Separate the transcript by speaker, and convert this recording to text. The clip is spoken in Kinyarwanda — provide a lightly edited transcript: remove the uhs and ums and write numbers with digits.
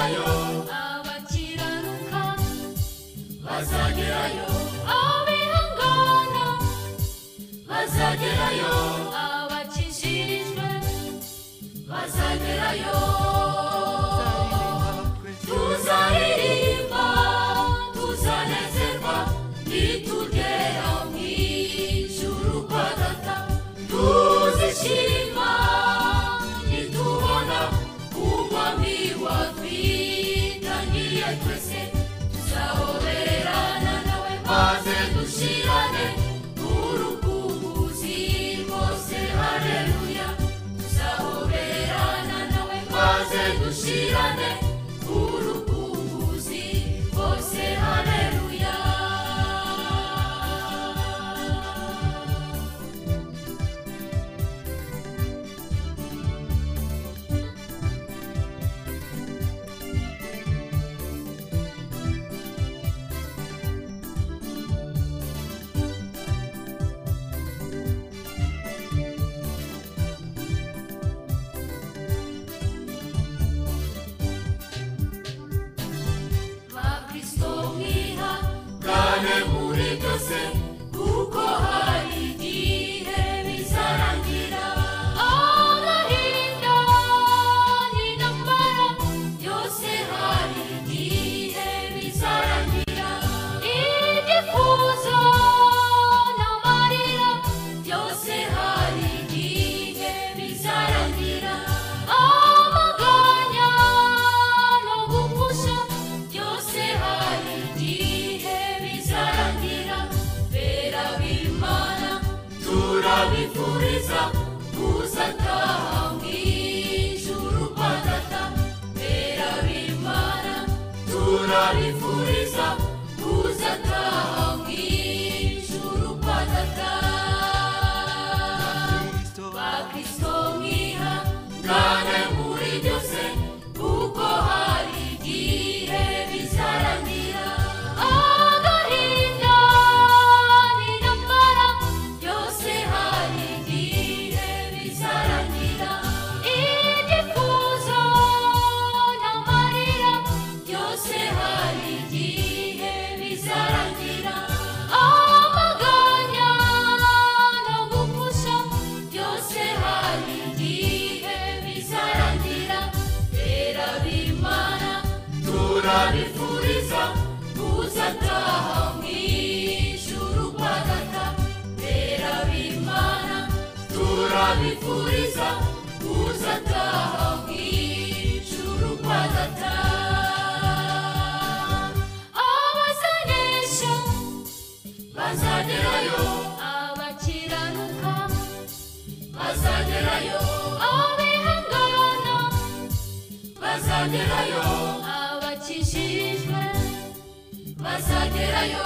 Speaker 1: bazagerayo,
Speaker 2: abakiranuka
Speaker 1: bazagerayo,
Speaker 2: abihangana
Speaker 1: bazagerayo,
Speaker 2: abakijijwe
Speaker 1: bazagerayo.
Speaker 2: tuzaririmba
Speaker 1: Tuzanezerwa nitugera mw'ijuru kwa Data, tuzishima nitubona umwami watwitangiye twese, tuzahoberana nawe maze dushirane urukumbuzi rwose. Haleluya, tuzahoberana nawe maze dushirane urukumbuzi rwose. Haleluya.
Speaker 2: bakristo mwiha
Speaker 1: Kane muri byose kuko hari igihe bizarangira,
Speaker 2: agahinda n'intambara
Speaker 1: byose hari igihe bizarangira,
Speaker 2: ibyifuzo n'amarira
Speaker 1: byose hari igihe bizarangira,
Speaker 2: amaganya no gupfusha
Speaker 1: byose hari igihe bizarangira. Bera b'Imana turabifuriza kuzataha mw'ijuru kwa Data, bera b'Imana turabifuriza kuzataha mw'ijuru kwa Data. Bakristo mwihangane muri byose kuko hari igihe bizarangira,
Speaker 2: agahinda n'intambara
Speaker 1: byose hari igihe bizarangira,
Speaker 2: ibyifuzo n'amarira
Speaker 1: byose hari igihe bizarangira,
Speaker 2: amaganya no gupfusha
Speaker 1: byose hari igihe bizarangira. Bera b'Imana turabifuriza kuzataha mw'ijuru kwa Data, bera b'Imana turabifuriza kuzataha mw'ijuru kwa Data.
Speaker 2: abazanesha
Speaker 1: Bazagerayo,
Speaker 2: abakiranuka
Speaker 1: bazagerayo,
Speaker 2: abihangana
Speaker 1: bazagerayo,
Speaker 2: abakijijwe
Speaker 1: bazagerayo.